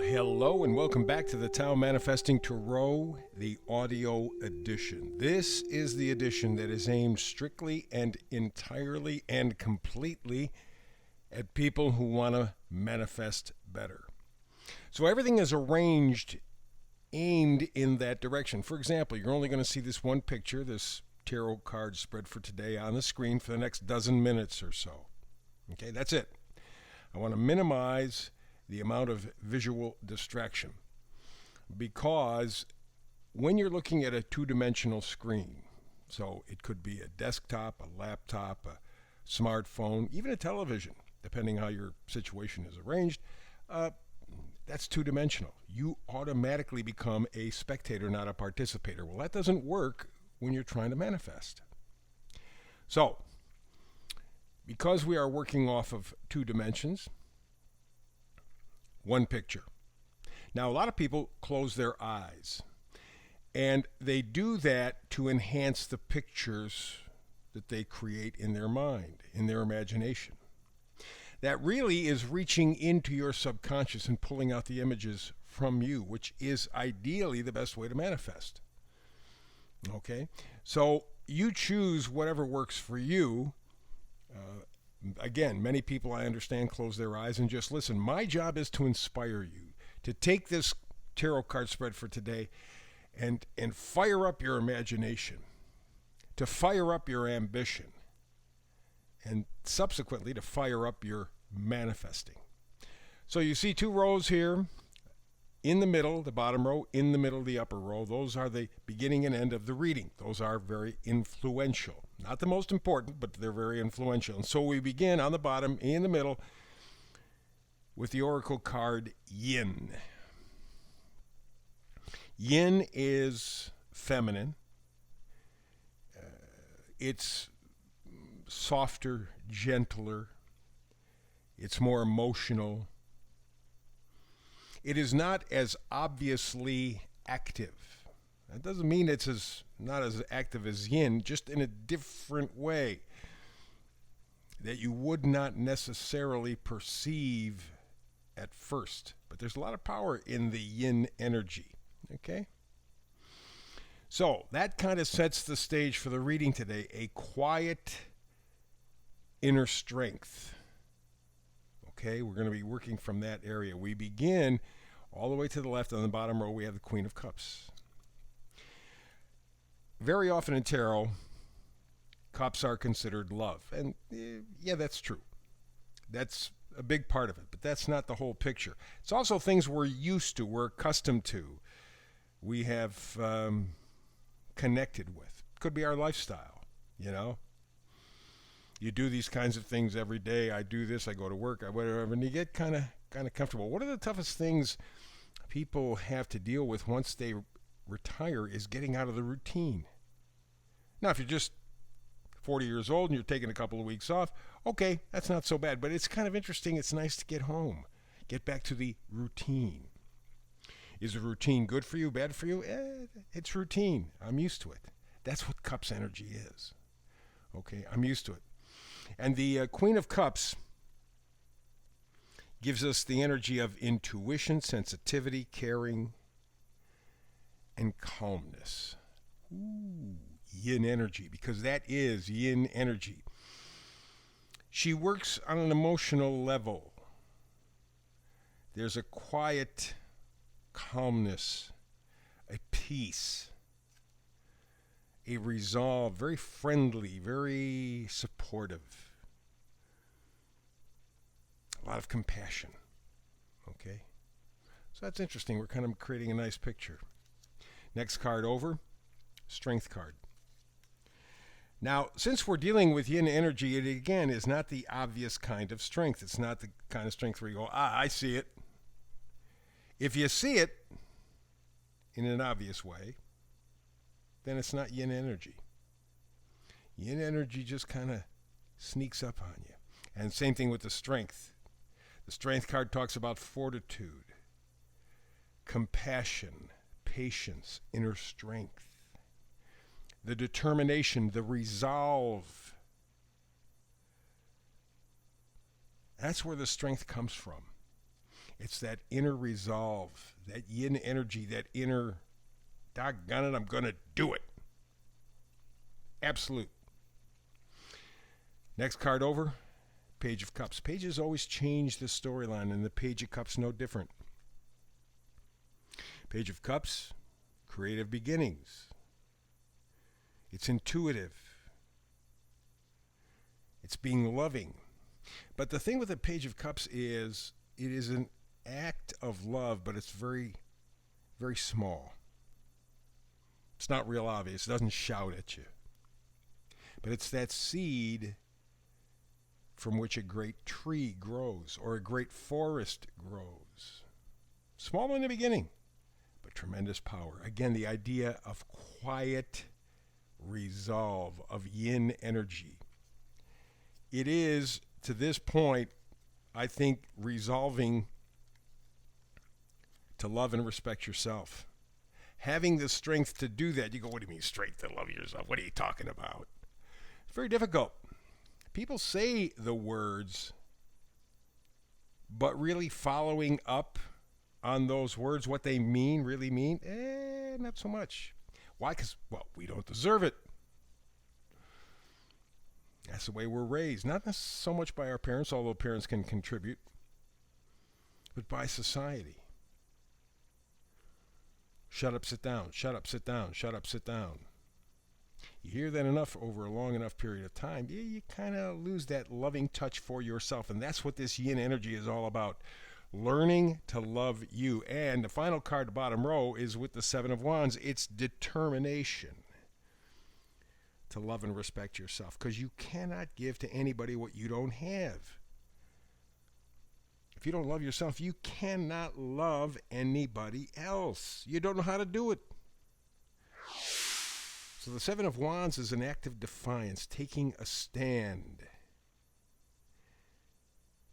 hello, and welcome back to the Tao Manifesting Tarot, the audio edition. This is the edition that is aimed strictly and entirely and completely at people who want to manifest better. So everything is arranged, aimed in that direction. For example, you're only going to see this one picture, this tarot card spread for today, on the screen for the next dozen minutes or so. Okay, that's it. I want to minimize the amount of visual distraction, because when you're looking at a two-dimensional screen, so it could be a desktop, a laptop, a smartphone, even a television, depending how your situation is arranged, that's two-dimensional. You automatically become a spectator, not a participator. Well, that doesn't work when you're trying to manifest. So, because we are working off of two dimensions, one picture. Now, a lot of people close their eyes, and they do that to enhance the pictures that they create in their mind, in their imagination. That really is reaching into your subconscious and pulling out the images from you, which is ideally the best way to manifest. Okay? So you choose whatever works for you. Again, many people, I understand, close their eyes and just listen. My job is to inspire you to take this tarot card spread for today and fire up your imagination, to fire up your ambition, and subsequently to fire up your manifesting. So you see two rows here. In the middle, the bottom row, in the middle, the upper row, those are the beginning and end of the reading. Those are very influential. Not the most important, but they're very influential. And so we begin on the bottom, in the middle, with the oracle card Yin. Yin is feminine. It's softer, gentler. It's more emotional. It is not as obviously active. That doesn't mean it's not as active as Yin, just in a different way that you would not necessarily perceive at first. But there's a lot of power in the Yin energy. Okay? So that kind of sets the stage for the reading today. A quiet inner strength. Okay, we're going to be working from that area. We begin all the way to the left. On the bottom row, we have the Queen of Cups. Very often in tarot, cups are considered love. And yeah, that's true. That's a big part of it, but that's not the whole picture. It's also things we're used to, we're accustomed to, we have connected with. Could be our lifestyle, you know. You do these kinds of things every day. I do this, I go to work, whatever, and you get kind of comfortable. One of the toughest things people have to deal with once they retire is getting out of the routine. Now, if you're just 40 years old and you're taking a couple of weeks off, okay, that's not so bad, but it's kind of interesting. It's nice to get home, get back to the routine. Is the routine good for you, bad for you? It's routine. I'm used to it. That's what Cups energy is. Okay, I'm used to it. And the Queen of Cups gives us the energy of intuition, sensitivity, caring, and calmness. Ooh, Yin energy, because that is Yin energy. She works on an emotional level. There's a quiet calmness, a peace, a resolve, very friendly, very supportive. A lot of compassion. Okay? So that's interesting. We're kind of creating a nice picture. Next card over, Strength card. Now, since we're dealing with Yin energy, it again is not the obvious kind of strength. It's not the kind of strength where you go, I see it. If you see it in an obvious way, then it's not Yin energy. Yin energy just kind of sneaks up on you. And same thing with the strength. The strength card talks about fortitude, compassion, patience, inner strength, the determination, the resolve. That's where the strength comes from. It's that inner resolve, that yin energy, that inner, doggone it, I'm going to do it. Absolute. Next card over, Page of Cups. Pages always change the storyline, and the Page of Cups no different. Page of Cups, creative beginnings. It's intuitive. It's being loving. But the thing with the Page of Cups is it is an act of love, but it's very, very small. It's not real obvious. It doesn't shout at you. But it's that seed from which a great tree grows or a great forest grows. Small in the beginning, but tremendous power. Again, the idea of quiet resolve, of yin energy. It is, to this point, I think, resolving to love and respect yourself. Having the strength to do that. You go, what do you mean strength to love yourself? What are you talking about? It's very difficult. People say the words, but really following up on those words, what they mean, really mean, not so much. Why? Because, well, we don't deserve it. That's the way we're raised. Not so much by our parents, although parents can contribute, but by society. Shut up, sit down. Shut up, sit down. Shut up, sit down. You hear that enough over a long enough period of time, you kind of lose that loving touch for yourself. And that's what this yin energy is all about. Learning to love you. And the final card, the bottom row, is with the Seven of Wands. It's determination to love and respect yourself, because you cannot give to anybody what you don't have. If you don't love yourself, you cannot love anybody else. You don't know how to do it. So the Seven of Wands is an act of defiance, taking a stand,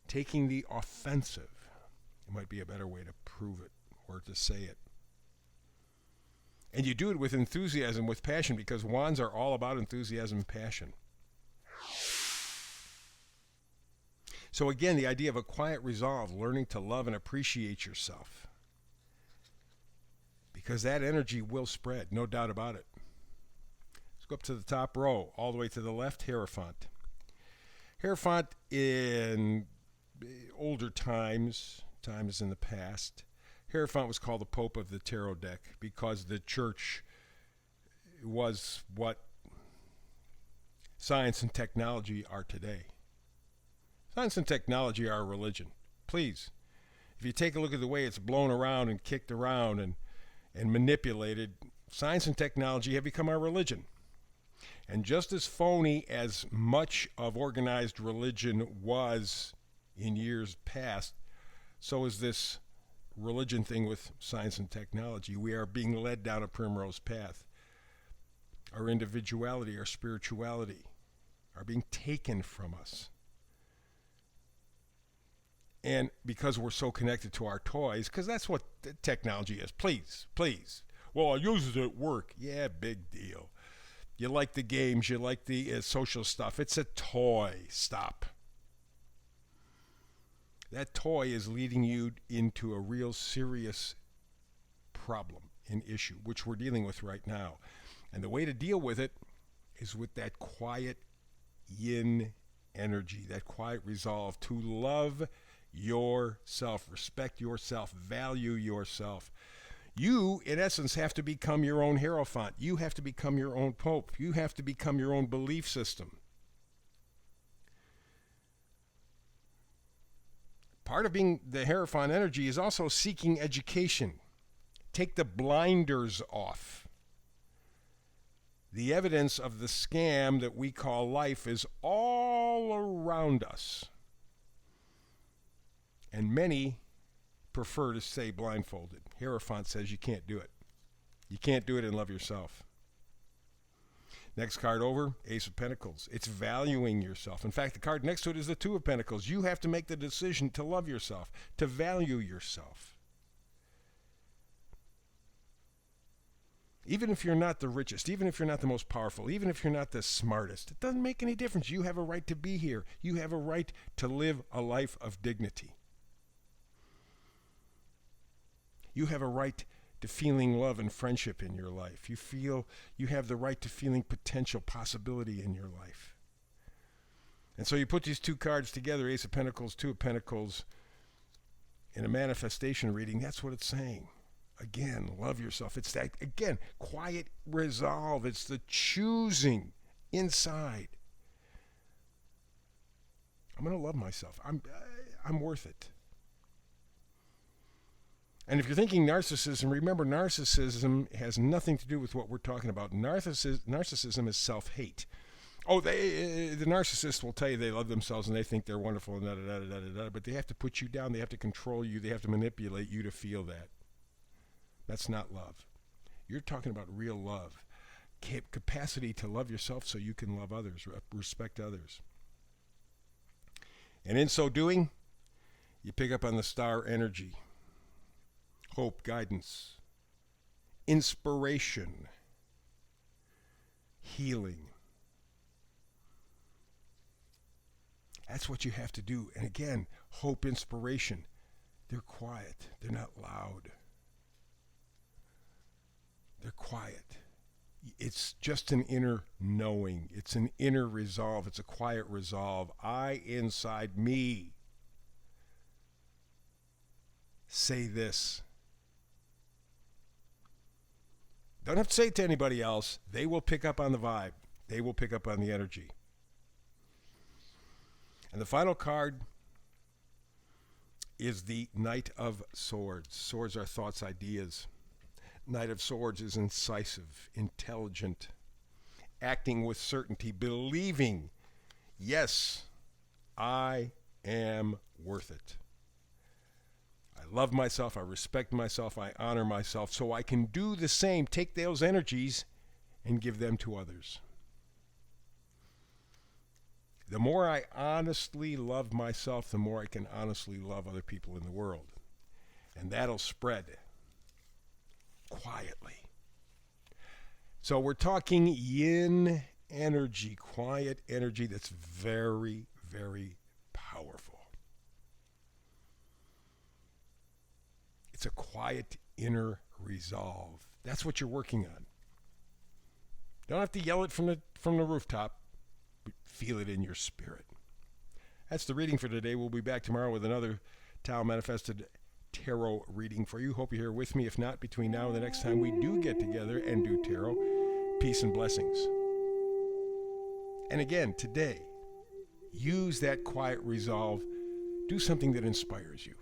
taking the offensive. It might be a better way to prove it or to say it. And you do it with enthusiasm, with passion, because wands are all about enthusiasm and passion. So again, the idea of a quiet resolve, learning to love and appreciate yourself. Because that energy will spread, no doubt about it. Let's go up to the top row, all the way to the left, Hierophant. Hierophant in older times in the past, Hierophant was called the Pope of the Tarot deck because the church was what science and technology are today. Science and technology are religion. Please, if you take a look at the way it's blown around and kicked around and manipulated, science and technology have become our religion. And just as phony as much of organized religion was in years past, so is this religion thing with science and technology. We are being led down a primrose path. Our individuality, our spirituality are being taken from us. And because we're so connected to our toys, because that's what technology is. Please. Well, I use it at work. Yeah, big deal. You like the games, you like the social stuff. It's a toy. Stop. That toy is leading you into a real serious problem, an issue, which we're dealing with right now. And the way to deal with it is with that quiet yin energy, that quiet resolve to love yourself, respect yourself, value yourself. You, in essence, have to become your own Hierophant. You have to become your own Pope. You have to become your own belief system. Part of being the Hierophant energy is also seeking education. Take the blinders off. The evidence of the scam that we call life is all around us. And many prefer to stay blindfolded. Hierophant says you can't do it. You can't do it and love yourself. Next card over, Ace of Pentacles. It's valuing yourself. In fact, the card next to it is the Two of Pentacles. You have to make the decision to love yourself, to value yourself. Even if you're not the richest, even if you're not the most powerful, even if you're not the smartest, it doesn't make any difference. You have a right to be here. You have a right to live a life of dignity. You have a right to feeling love and friendship in your life. You feel you have the right to feeling potential possibility in your life. And so you put these two cards together, Ace of Pentacles, Two of Pentacles, in a manifestation reading. That's what it's saying. Again, love yourself. It's that, again, quiet resolve. It's the choosing inside. I'm going to love myself. I'm worth it. And if you're thinking narcissism, remember narcissism has nothing to do with what we're talking about. Narcissism is self-hate. Oh, the narcissist will tell you they love themselves and they think they're wonderful and da-da-da-da-da-da, but they have to put you down. They have to control you. They have to manipulate you to feel that. That's not love. You're talking about real love. Capacity to love yourself so you can love others, respect others. And in so doing, you pick up on the star energy. Hope, guidance, inspiration, healing. That's what you have to do. And again, hope, inspiration. They're quiet. They're not loud. They're quiet. It's just an inner knowing. It's an inner resolve. It's a quiet resolve. I, inside me, say this. Don't have to say it to anybody else. They will pick up on the vibe. They will pick up on the energy. And the final card is the Knight of Swords. Swords are thoughts, ideas. Knight of Swords is incisive, intelligent, acting with certainty, believing, yes, I am worth it. I love myself, I respect myself, I honor myself, so I can do the same, take those energies and give them to others. The more I honestly love myself, the more I can honestly love other people in the world. And that'll spread quietly. So we're talking yin energy, quiet energy that's very, very powerful. It's a quiet inner resolve. That's what you're working on. Don't have to yell it from the rooftop. Feel it in your spirit. That's the reading for today. We'll be back tomorrow with another Tao Manifested Tarot reading for you. Hope you're here with me. If not, between now and the next time we do get together and do tarot, peace and blessings. And again, today, use that quiet resolve. Do something that inspires you.